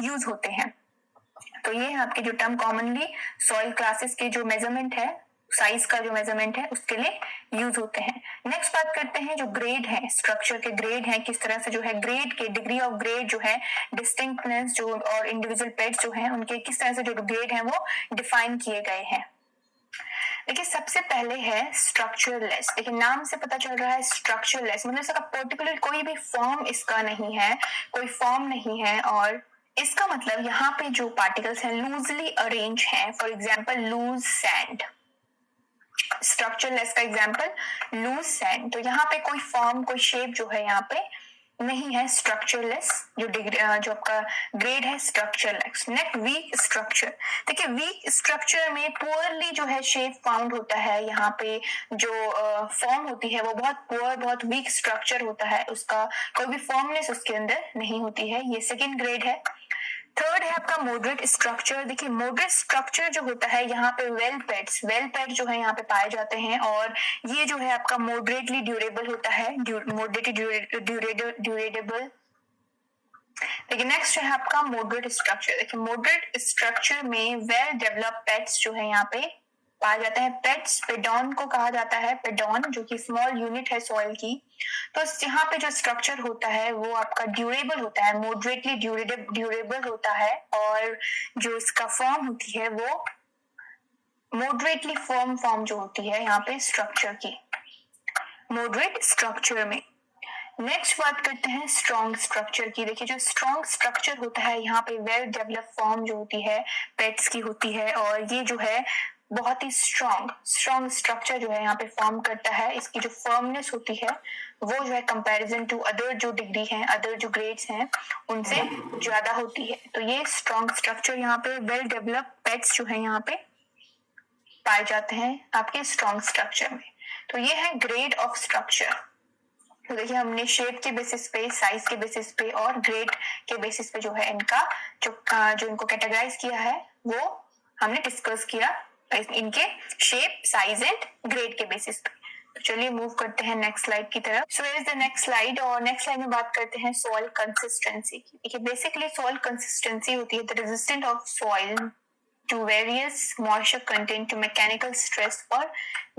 यूज होते हैं। तो ये है आपके जो टर्म कॉमनली सॉइल क्लासेस के जो मेजरमेंट है, साइज का जो मेजरमेंट है उसके लिए यूज होते हैं। नेक्स्ट बात करते हैं जो ग्रेड है, स्ट्रक्चर के ग्रेड हैं, किस तरह से जो है ग्रेड के डिग्री ऑफ ग्रेड जो है, डिस्टिंक्टनेस जो और इंडिविजुअल पेट्स जो है उनके किस तरह से जो ग्रेड है वो डिफाइन किए गए हैं। देखिए सबसे पहले है स्ट्रक्चरलेस। देखिए नाम से पता चल रहा है स्ट्रक्चरलेस, मतलब इसका पर्टिकुलर कोई भी फॉर्म इसका नहीं है, कोई फॉर्म नहीं है। और इसका मतलब यहाँ पे जो पार्टिकल्स हैं लूजली अरेंज हैं। For example loose sand, structureless का एग्जाम्पल लूज सैंड। तो यहाँ पे कोई फॉर्म, कोई शेप जो है यहाँ पे नहीं है, स्ट्रक्चरलेस जो डिग्री जो आपका ग्रेड है स्ट्रक्चरलेस। Next weak structure. देखिए वीक स्ट्रक्चर में पुअरली जो है शेप फाउंड होता है, यहाँ पे जो फॉर्म होती है वो बहुत पुअर, बहुत वीक स्ट्रक्चर होता है, उसका कोई भी फॉर्मनेस उसके अंदर नहीं होती है। ये सेकेंड ग्रेड है। थर्ड है आपका मॉडरेट स्ट्रक्चर। देखिए मॉडरेट स्ट्रक्चर जो होता है यहाँ पे वेल पेड जो है यहाँ पे पाए जाते हैं, और ये जो है आपका मॉडरेटली ड्यूरेबल होता है, मॉडरेटली ड्यूरेबल। देखिए नेक्स्ट है आपका मॉडरेट स्ट्रक्चर। देखिए मॉडरेट स्ट्रक्चर में वेल डेवलप पेड्स जो है यहाँ पे पाए जाते हैं। पेड्स, पेडॉन को कहा जाता है, पेडॉन जो कि स्मॉल यूनिट है सॉइल की। तो यहाँ पे जो स्ट्रक्चर होता है वो आपका ड्यूरेबल होता है, मॉडरेटली ड्यूरेबल होता है, और जो इसका फॉर्म होती है वो मॉडरेटली फॉर्म जो होती है यहाँ पे स्ट्रक्चर की, मॉडरेट स्ट्रक्चर में। नेक्स्ट बात करते हैं स्ट्रॉन्ग स्ट्रक्चर की। देखिए जो स्ट्रॉन्ग स्ट्रक्चर होता है यहाँ पे वेल डेवलप फॉर्म जो होती है पेट्स की होती है, और ये जो है बहुत ही स्ट्रॉन्ग स्ट्रक्चर जो है यहाँ पे फॉर्म करता है। इसकी जो फर्मनेस होती है वो जो है कंपैरिजन टू अदर जो डिग्री हैं, अदर जो ग्रेड्स हैं उनसे ज्यादा होती है। तो ये स्ट्रॉन्ग स्ट्रक्चर यहाँ पे वेल डेवलप पेट्स जो है यहाँ पे पाए जाते हैं आपके स्ट्रॉन्ग स्ट्रक्चर में। तो ये है ग्रेड ऑफ स्ट्रक्चर। तो देखिए हमने शेप के बेसिस पे, साइज के बेसिस पे और ग्रेड के बेसिस पे जो है इनका जो इनको कैटेगराइज किया है वो हमने डिस्कस किया इनके शेप, साइज एंड ग्रेड के बेसिस पे। तो चलिए मूव करते हैं नेक्स्ट स्लाइड की तरफ। So is the next slide, और नेक्स्ट स्लाइड में बात करते हैं सॉइल कंसिस्टेंसी की। देखिए बेसिकली सॉइल कंसिस्टेंसी होती है the resistance of soil to various moisture content to mechanical stress or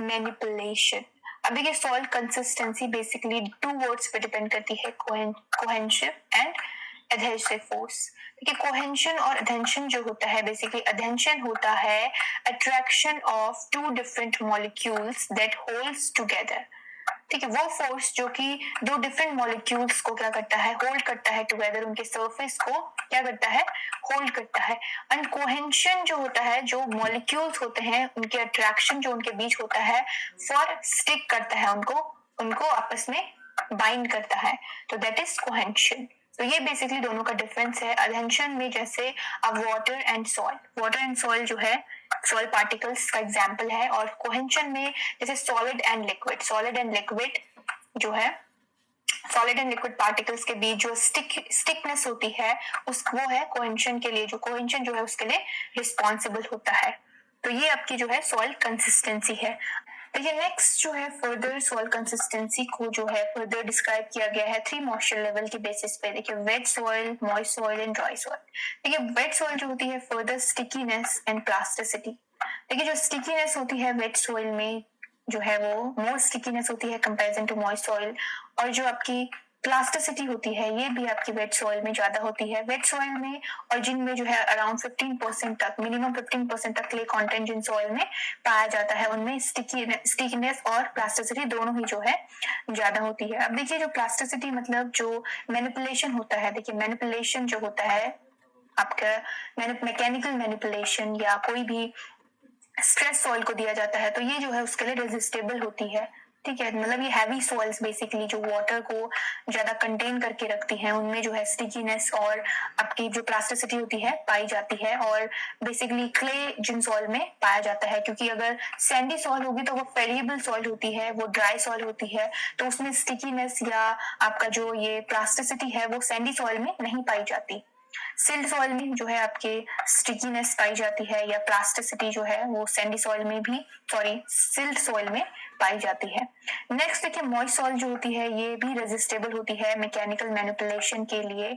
manipulation। अब देखिए सॉइल कंसिस्टेंसी बेसिकली 2 वर्ड्स पे डिपेंड करती है, कोहेंसिव एंड एडहेसिव फोर्स। देखिए कोहेंशन और एडहेंशन जो होता है, बेसिकली एडहेंशन होता है attraction of 2 different molecules that holds together. ठीक है, वो फोर्स जो कि 2 डिफरेंट मॉलिक्यूल्स को क्या करता है, होल्ड करता है टुगेदर, उनके सरफेस को क्या करता है, होल्ड करता है। एंड कोहेंशन जो होता है, जो मॉलिक्यूल्स होते हैं उनके अट्रैक्शन जो उनके बीच होता है फॉर स्टिक करता है, उनको आपस में बाइंड करता है, तो दैट इज कोहेंशन। तो ये बेसिकली दोनों का डिफरेंस है। एडहेंशन में जैसे अब वाटर एंड सॉइल जो है सॉइल पार्टिकल्स का एग्जाम्पल है, और कोहेंशन में जैसे सॉलिड एंड लिक्विड जो है, सॉलिड एंड लिक्विड पार्टिकल्स के बीच जो स्टिकनेस होती है वो है कोहेंशन के लिए, जो कोहेंशन जो है उसके लिए रिस्पॉन्सिबल होता है। तो ये आपकी जो है सॉइल कंसिस्टेंसी है। देखिए नेक्स्ट जो है फर्दर सॉइल कंसिस्टेंसी को जो है फर्दर डिस्क्राइब किया गया है 3 मॉइस्चर लेवल के बेसिस पे। देखिए wait soil, moist soil and dry soil. देखिए वेट सॉइल जो होती है फर्दर स्टिकीनेस एंड प्लास्टिसिटी। देखिए जो स्टिकीनेस होती है वेट सॉइल में जो है वो मोर स्टिकीनेस होती है कंपैरिजन टू मॉइस्ट सॉइल, और जो आपकी प्लास्टिसिटी होती है ये भी आपकी वेट सॉइल में ज्यादा होती है। वेट सॉइल में और जिनमें जो है अराउंड 15% तक, मिनिमम 15% तक क्ले कंटेंट जिन सॉइल में पाया जाता है, उनमें स्टिकीनेस और प्लास्टिसिटी दोनों ही जो है ज्यादा होती है। अब देखिए जो प्लास्टिसिटी मतलब जो मैनिपुलेशन होता है, देखिए मैनिपुलेशन जो होता है आपका मैकेनिकल मैनिपुलेशन या कोई भी स्ट्रेस सॉइल को दिया जाता है, तो ये जो है उसके लिए रेजिस्टेबल होती है। ठीक है, मतलब ये हैवी सॉइल्स बेसिकली जो वाटर को ज्यादा कंटेन करके रखती हैं, उनमें जो है स्टिकीनेस और आपकी जो प्लास्टिसिटी होती है पाई जाती है। और बेसिकली क्ले जिन सॉइल में पाया जाता है, क्योंकि अगर सैंडी सॉइल होगी तो वो फेरिएबल सॉइल होती है, वो ड्राई सॉइल होती है, तो उसमें स्टिकीनेस या आपका जो ये प्लास्टिसिटी है वो सैंडी सॉइल में नहीं पाई जाती। सिल्ट सॉइल में जो है आपके स्टिकीनेस पाई जाती है या प्लास्टिसिटी जो है वो सैंडी सॉइल में भी, सिल्ट सॉइल में पाई जाती है। नेक्स्ट देखिए मॉइस्ट सॉइल जो होती है ये भी रेजिस्टेबल होती है मैकेनिकल मैनिपुलेशन के लिए।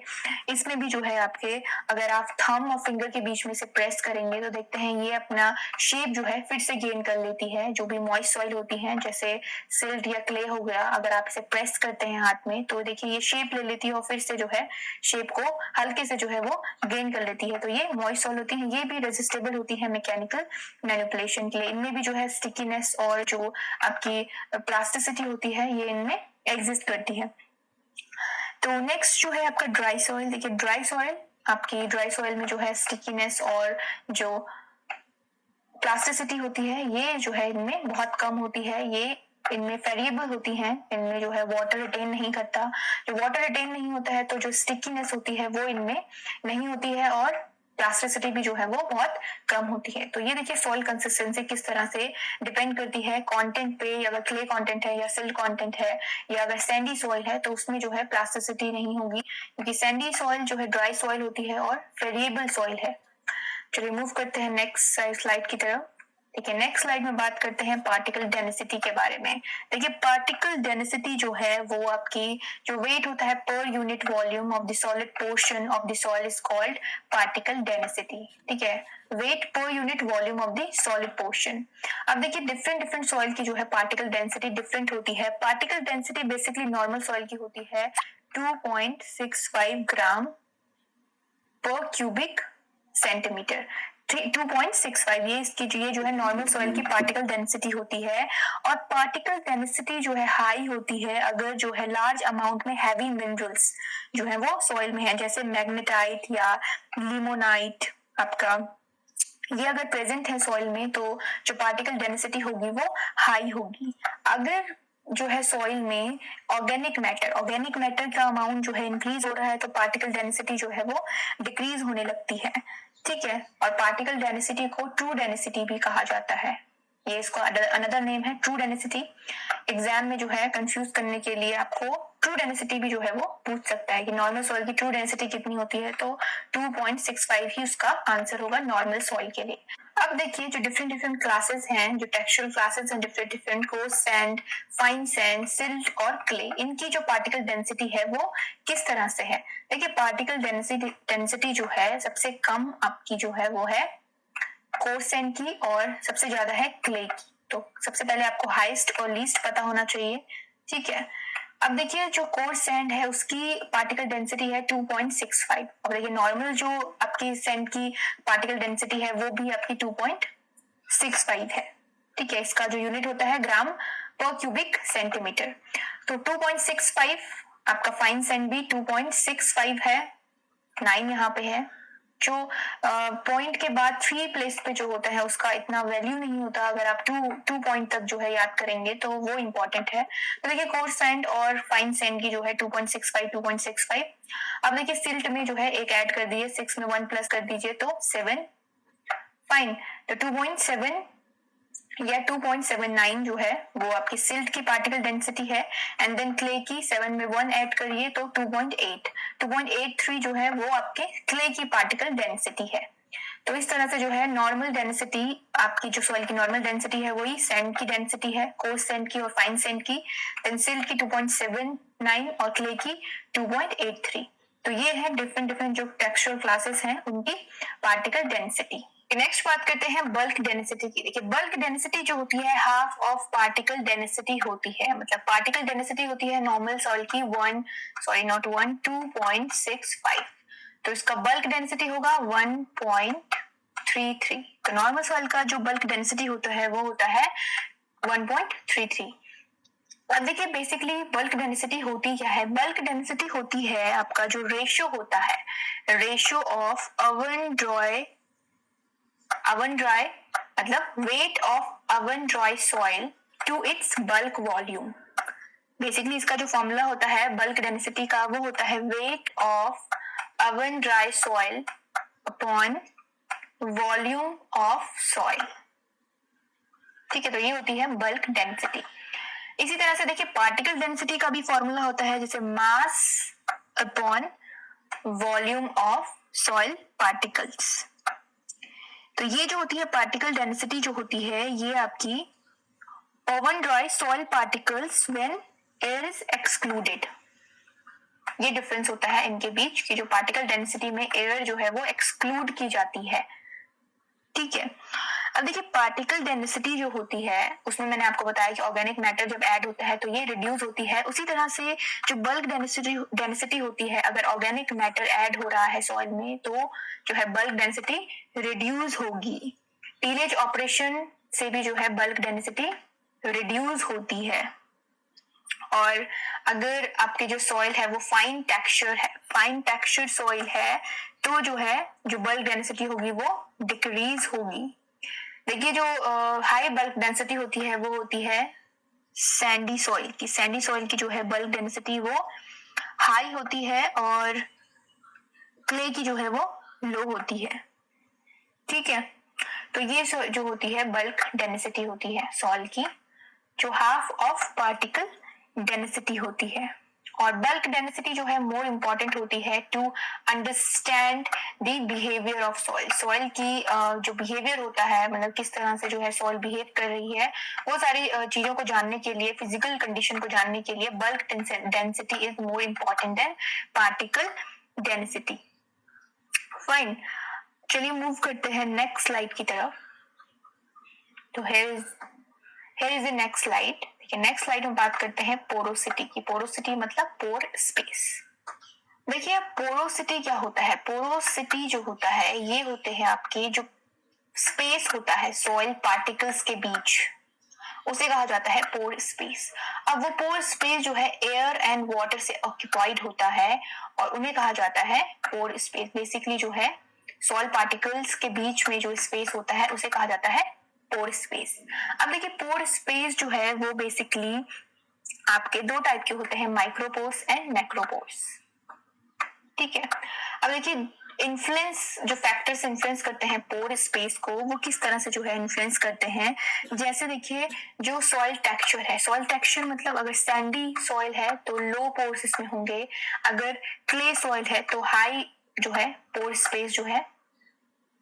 इसमें भी जो है आपके अगर आप थंब और फिंगर के बीच में से प्रेस करेंगे तो देखते हैं ये अपना शेप जो है फिर से गेन कर लेती है। जो भी मॉइस्ट सॉइल होती है जैसे सिल्ट या क्ले हो गया, अगर आप इसे प्रेस करते हैं हाथ में तो देखिए ये शेप ले लेती है और फिर से जो है शेप को हल्के से जो है वो गेन कर लेती है। तो ये मॉइस्ट सॉइल होती है, ये भी रेजिस्टेबल होती है मैकेनिकल मैनिपुलेशन के लिए। इनमें भी जो है स्टिकीनेस और जो आपकी प्लास्टिसिटी होती है ये इनमें एग्जिस्ट करती है। तो नेक्स्ट जो है आपका ड्राई सॉइल। देखिए ड्राई सॉइल में जो है स्टिकीनेस और जो प्लास्टिसिटी होती है ये जो है इनमें बहुत कम होती है। ये इनमें वेरिएबल होती हैं, इनमें जो है वाटर रिटेन नहीं करता। जो वाटर रिटेन नहीं होता है तो जो स्टिकीनेस होती है वो इनमें नहीं होती है और प्लास्टिसिटी भी जो है वो बहुत कम होती है। तो ये देखिए सॉइल कंसिस्टेंसी किस तरह से डिपेंड करती है कंटेंट पे। अगर क्ले कंटेंट है या सिल्ट कंटेंट है या अगर सैंडी सॉइल है तो उसमें जो है प्लास्टिसिटी नहीं होगी, क्योंकि सैंडी सॉइल जो है ड्राई सॉइल होती है और वेरिएबल सॉइल है। चलिए मूव करते हैं नेक्स्ट स्लाइड की तरफ। ठीक है, नेक्स्ट स्लाइड में बात करते हैं पार्टिकल डेंसिटी के बारे में। देखिए पार्टिकल डेंसिटी जो है वो आपकी जो वेट होता है per unit volume of the solid portion of the soil is called particle density. ठीक है, weight per unit volume of the solid portion. अब देखिए डिफरेंट सॉइल की जो है पार्टिकल डेंसिटी डिफरेंट होती है। Particle density basically normal soil की होती है 2.65 ग्राम पर क्यूबिक सेंटीमीटर। 2.65 ये जो है नॉर्मल सॉइल की पार्टिकल डेंसिटी होती है। और पार्टिकल डेंसिटी जो है हाई होती है अगर जो है लार्ज अमाउंट में हैवी मिनरल्स जो है वो सॉइल में है, जैसे मैग्नेटाइट या लिमोनाइट आपका ये अगर प्रेजेंट है सॉइल में तो जो पार्टिकल डेंसिटी होगी वो हाई होगी। अगर जो है सॉइल में ऑर्गेनिक मैटर का अमाउंट जो है इंक्रीज हो रहा है तो पार्टिकल डेंसिटी जो है वो डिक्रीज होने लगती है। ठीक है, और पार्टिकल डेंसिटी को ट्रू डेंसिटी भी कहा जाता है। ये इसको अनदर नेम है ट्रू डेंसिटी। एग्जाम में जो है कंफ्यूज करने के लिए आपको ट्रू डेंसिटी भी जो है वो पूछ सकता है कि नॉर्मल सॉइल की ट्रू डेंसिटी कितनी होती है, तो 2.65 ही उसका आंसर होगा नॉर्मल सॉइल के लिए। अब देखिए जो डिफरेंट क्लासेस हैं, जो टेक्सचरल क्लासेस हैं different coarse sand, fine sand, silt और क्ले, इनकी जो पार्टिकल डेंसिटी है वो किस तरह से है। देखिए पार्टिकल डेंसिटी जो है सबसे कम आपकी जो है वो है कोर्स सैंड की और सबसे ज्यादा है क्ले की। तो सबसे पहले आपको हाईएस्ट और लीस्ट पता होना चाहिए, ठीक है। अब देखिए जो कोर्स सैंड है उसकी पार्टिकल डेंसिटी है 2.65। अब देखिए नॉर्मल जो आपकी सैंड की पार्टिकल डेंसिटी है वो भी आपकी 2.65 है, ठीक है। इसका जो यूनिट होता है ग्राम पर क्यूबिक सेंटीमीटर। तो 2.65 आपका फाइन सैंड भी 2.65 है, 9 यहाँ पे है। जो पॉइंट के बाद 3 प्लेस पे जो होता है उसका इतना वैल्यू नहीं होता, अगर आप 2 पॉइंट तक जो है याद करेंगे तो वो इम्पोर्टेंट है। तो देखिए कोर्स सैंड और फाइन सैंड की जो है 2.65। अब देखिए सिल्ट में जो है एक ऐड कर दीजिए, 6 में 1 प्लस कर दीजिए तो 7। फाइन, तो 2.7 या 2.79 जो है वो आपकी सिल्ट की पार्टिकल डेंसिटी है। एंड देन क्ले की 7 में 1 ऐड करिए तो 2.83 जो है वो आपके क्ले की पार्टिकल डेंसिटी है। तो इस तरह से जो है नॉर्मल डेंसिटी आपकी जो सॉइल की नॉर्मल डेंसिटी है वही सैंड की डेंसिटी है, कोर्स सैंड की और फाइन सैंड की। देन सिल्ट की 2.79 और क्ले की 2.83। तो ये है डिफरेंट जो टेक्सचरल क्लासेस हैं उनकी पार्टिकल डेंसिटी। नेक्स्ट बात करते हैं बल्क डेंसिटी की। देखिए बल्क डेंसिटी जो होती है हाफ ऑफ पार्टिकल डेंसिटी होती है, मतलब पार्टिकल डेंसिटी होती है नॉर्मल सॉइल की 2.65। तो इसका बल्क डेंसिटी होगा 1.33। तो नॉर्मल सॉइल का जो बल्क डेंसिटी होता है वो होता है 1.33। अब देखिए बेसिकली बल्क डेंसिटी होती क्या है। बल्क डेंसिटी होती है आपका जो रेशियो होता है, रेशियो ऑफ ओवन ड्राई मतलब weight of oven dry soil to its bulk volume. Basically इसका जो फॉर्मूला होता है बल्क डेंसिटी का वो होता है wait of oven dry soil upon volume of soil, ठीक है। तो ये होती है बल्क डेंसिटी। इसी तरह से देखिए पार्टिकल डेंसिटी का भी फॉर्मूला होता है जैसे mass upon volume of soil particles. तो ये जो होती है पार्टिकल डेंसिटी जो होती है ये आपकी oven dry soil particles when air is excluded, ये डिफरेंस होता है इनके बीच की जो पार्टिकल डेंसिटी में एयर जो है वो एक्सक्लूड की जाती है, ठीक है। अब देखिए पार्टिकल डेंसिटी जो होती है उसमें मैंने आपको बताया कि ऑर्गेनिक मैटर जब ऐड होता है तो ये रिड्यूस होती है। उसी तरह से जो बल्क डेंसिटी होती है अगर ऑर्गेनिक मैटर ऐड हो रहा है सॉइल में तो जो है बल्क डेंसिटी रिड्यूस होगी। टीलेज ऑपरेशन से भी जो है बल्क डेंसिटी रिड्यूस होती है। और अगर आपकी जो सॉइल है वो फाइन टेक्सचर सॉइल है तो जो है जो बल्क डेंसिटी होगी वो डिक्रीज होगी। देखिए जो हाई बल्क डेंसिटी होती है वो होती है सैंडी सॉइल की जो है बल्क डेंसिटी वो हाई होती है और क्ले की जो है वो लो होती है, ठीक है। तो ये जो होती है बल्क डेंसिटी होती है सॉइल की जो हाफ ऑफ पार्टिकल डेंसिटी होती है। और बल्क डेंसिटी जो है मोर इम्पोर्टेंट होती है to understand the behaviour of soil की जो बिहेवियर होता है मतलब किस तरह से जो है सॉइल बिहेव कर रही है वो सारी चीजों को जानने के लिए, फिजिकल कंडीशन को जानने के लिए bulk density is more important then particle density. Fine, चलिए मूव करते हैं नेक्स्ट स्लाइड की तरफ। तो here is the next slide। Next slide में बात करते हैं पोरोसिटी की। पोरोसिटी मतलब पोर स्पेस। देखिए पोरोसिटी क्या होता है। पोरोसिटी जो होता है ये होते हैं आपके जो स्पेस होता है सॉइल पार्टिकल्स के बीच, उसे कहा जाता है पोर स्पेस। अब वो पोर स्पेस जो है एयर एंड वाटर से ऑक्यूपाइड होता है और उन्हें कहा जाता है पोर स्पेस। बेसिकली जो है सॉइल पार्टिकल्स के बीच में जो स्पेस होता है उसे कहा जाता है पोर स्पेस। अब देखिए पोर स्पेस जो है वो बेसिकली आपके दो टाइप के होते हैं, माइक्रोपोर्स एंड मैक्रोपोर्स, ठीक है। अब देखिए इन्फ्लुएंस, जो फैक्टर्स इन्फ्लुएंस करते हैं पोर स्पेस को, वो किस तरह से जो है इन्फ्लुएंस करते हैं। जैसे देखिए जो सॉइल टेक्सचर है, सॉइल टेक्सचर मतलब अगर सैंडी सॉइल है तो लो पोर्स इसमें होंगे, अगर क्ले सॉइल है तो हाई जो है पोर स्पेस जो है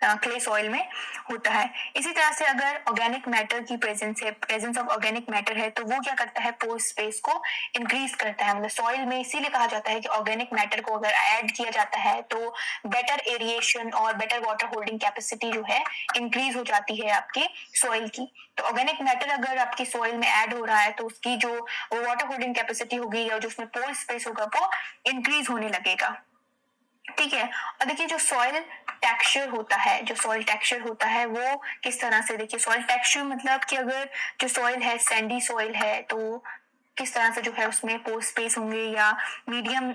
क्ले सॉइल में होता है। इसी तरह से अगर ऑर्गेनिक मैटर की प्रेजेंस है, प्रेजेंस ऑफ ऑर्गेनिक मैटर है, तो वो क्या करता है, पोर स्पेस को इंक्रीज करता है। मतलब सॉइल में इसीलिए कहा जाता है कि ऑर्गेनिक मैटर को अगर ऐड किया जाता है तो बेटर एरिएशन और बेटर वाटर होल्डिंग कैपेसिटी जो है इंक्रीज हो जाती है आपकी सॉइल की। तो ऑर्गेनिक मैटर अगर आपकी सॉइल में ऐड हो रहा है तो उसकी जो वाटर होल्डिंग कैपेसिटी होगी या जो उसमें पोर स्पेस होगा वो इंक्रीज होने लगेगा। ठीक है। और देखिए जो सॉइल टेक्सचर होता है, जो सॉइल टेक्सचर होता है वो किस तरह से, देखिए सॉइल टेक्सचर मतलब कि अगर जो सॉइल है सैंडी सॉइल है तो किस तरह से जो है उसमें पोर स्पेस होंगे, या मीडियम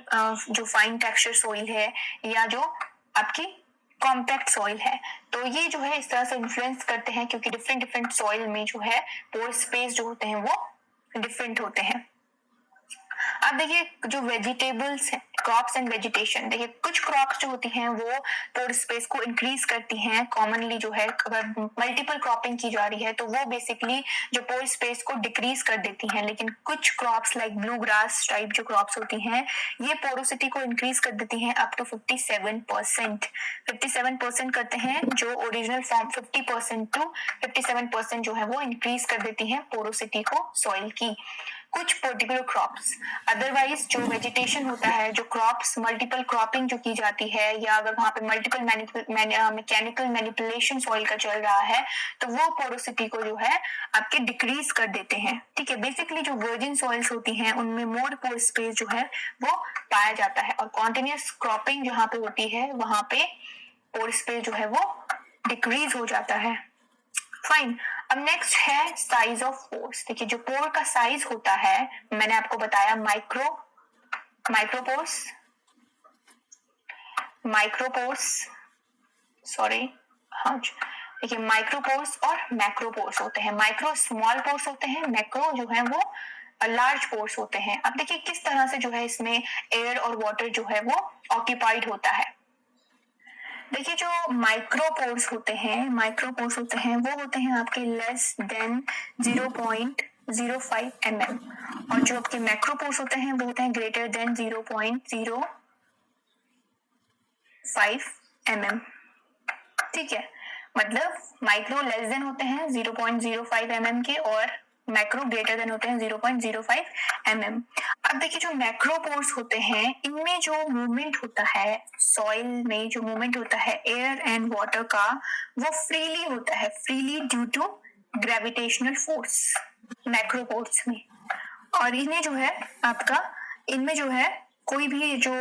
जो फाइन टेक्सचर सॉइल है, या जो आपकी कॉम्पैक्ट सॉइल है, तो ये जो है इस तरह से इन्फ्लुएंस करते हैं क्योंकि डिफरेंट डिफरेंट सॉइल में जो है पोर स्पेस जो होते हैं वो डिफरेंट होते हैं। अब देखिए जो वेजिटेबल्स है, क्रॉप्स एंड वेजिटेशन, देखिए कुछ क्रॉप्स जो होती हैं वो पोर स्पेस को इंक्रीज करती हैं। कॉमनली जो है अगर मल्टीपल क्रॉपिंग की जा रही है तो वो बेसिकली जो पोर स्पेस को डिक्रीज कर देती हैं, लेकिन कुछ crops like blue grass type जो क्रॉप्स होती हैं ये पोरोसिटी को इंक्रीज कर देती हैं अप टू 57%। 57% करते हैं, जो ओरिजिनल फॉर्म 50% टू 57% जो है वो इंक्रीज कर देती हैं पोरोसिटी को सॉइल की। कुछ पर्टिकुलर क्रॉप्स, अदरवाइज जो वेजिटेशन होता है, जो क्रॉप्स मल्टीपल क्रॉपिंग जो की जाती है, या अगर वहां पे मल्टीपल मैकेनिकल मैनिपुलेशन सॉइल का चल रहा है तो वो पोरोसिटी को जो है आपके डिक्रीज कर देते हैं। ठीक है। बेसिकली जो वर्जिन सॉइल्स होती हैं उनमें मोर पोर स्पेस जो है वो पाया जाता है, और कॉन्टिन्यूस क्रॉपिंग जहाँ पे होती है वहां पे पोर स्पेस जो है वो डिक्रीज हो जाता है। फाइन। अब नेक्स्ट है साइज ऑफ पोर्स। देखिए जो पोर का साइज होता है, मैंने आपको बताया देखिए माइक्रोपोर्स और मैक्रोपोर्स होते हैं। माइक्रो स्मॉल पोर्स होते हैं, मैक्रो जो है वो लार्ज पोर्स होते हैं। अब देखिए किस तरह से जो है इसमें एयर और वाटर जो है वो ऑक्यूपाइड होता है। देखिए जो माइक्रोपोर्स होते हैं वो होते हैं आपके लेस देन 0.05 mm, और जो आपके मैक्रोपोर्स होते हैं वो होते हैं ग्रेटर देन 0.05 mm। ठीक है। मतलब माइक्रो लेस देन होते हैं 0.05 mm के, और मैक्रो ग्रेटर देन होते हैं 0.05 mm। अब देखिए जो मैक्रोपोर्स होते हैं इनमें जो मूवमेंट होता है, सॉइल में जो मूवमेंट होता है एयर एंड वाटर का, वो फ्रीली होता है, freely due to gravitational force macropores में। और इन्हें जो है आपका, इनमें जो है कोई भी जो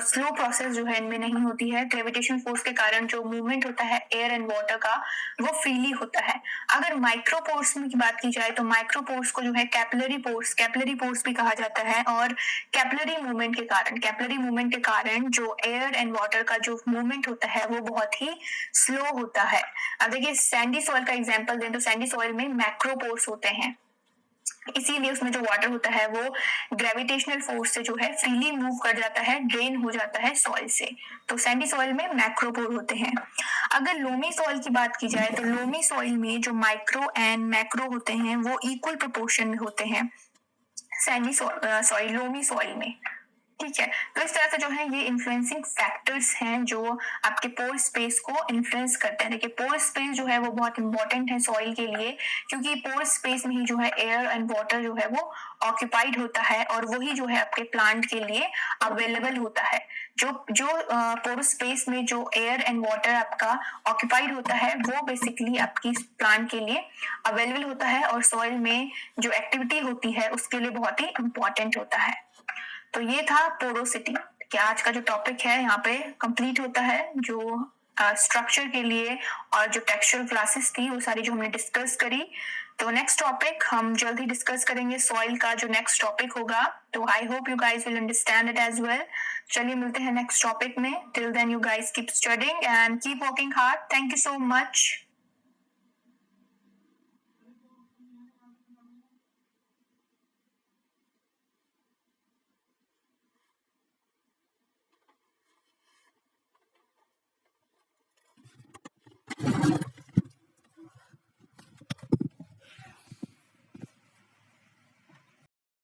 स्लो प्रोसेस जो है इनमें नहीं होती है। ग्रेविटेशन फोर्स के कारण जो मूवमेंट होता है एयर एंड वाटर का वो फ्रीली होता है। अगर माइक्रोपोर्स में की बात की जाए तो माइक्रोपोर्स को जो है कैपिलरी पोर्स भी कहा जाता है, और कैपिलरी मूवमेंट के कारण जो एयर एंड वाटर का जो मूवमेंट होता है वो बहुत ही स्लो होता है। अब देखिए सैंडी सॉइल का एग्जाम्पल दें तो सैंडी सॉइल में मैक्रोपोर्स होते हैं, इसीलिए उसमें जो वाटर होता है वो ग्रेविटेशनल फोर्स से जो है फ्रीली मूव कर जाता है, ड्रेन हो जाता है सॉइल से। तो सैंडी सॉइल में मैक्रोपोर होते हैं। अगर लोमी सॉइल की बात की जाए तो लोमी सॉइल में जो माइक्रो एंड मैक्रो होते हैं वो इक्वल प्रोपोर्शन में होते हैं सैंडी सॉइल लोमी सॉइल में। ठीक है। तो इस तरह से जो है ये इन्फ्लुएंसिंग फैक्टर्स हैं जो आपके पोर स्पेस को इन्फ्लुएंस करते हैं। देखिए पोर स्पेस जो है वो बहुत इंपॉर्टेंट है सॉइल के लिए, क्योंकि पोर स्पेस में ही जो है एयर एंड वाटर जो है वो ऑक्यूपाइड होता है, और वही जो है आपके प्लांट के लिए अवेलेबल होता है। जो पोर स्पेस में जो एयर एंड वाटर आपका ऑक्यूपाइड होता है वो बेसिकली आपकी प्लांट के लिए अवेलेबल होता है, और सॉइल में जो एक्टिविटी होती है उसके लिए बहुत ही इंपॉर्टेंट होता है। तो ये था पोरोसिटी। क्या आज का जो टॉपिक है यहाँ पे कंप्लीट होता है, जो स्ट्रक्चर के लिए और जो टेक्सचुअल क्लासेस थी वो सारी जो हमने डिस्कस करी। तो नेक्स्ट टॉपिक हम जल्द ही डिस्कस करेंगे सॉइल का जो नेक्स्ट टॉपिक होगा। तो I hope you guys will understand it as well. चलिए मिलते हैं नेक्स्ट टॉपिक में। Till then you guys keep studying and keep working hard. Thank you so much.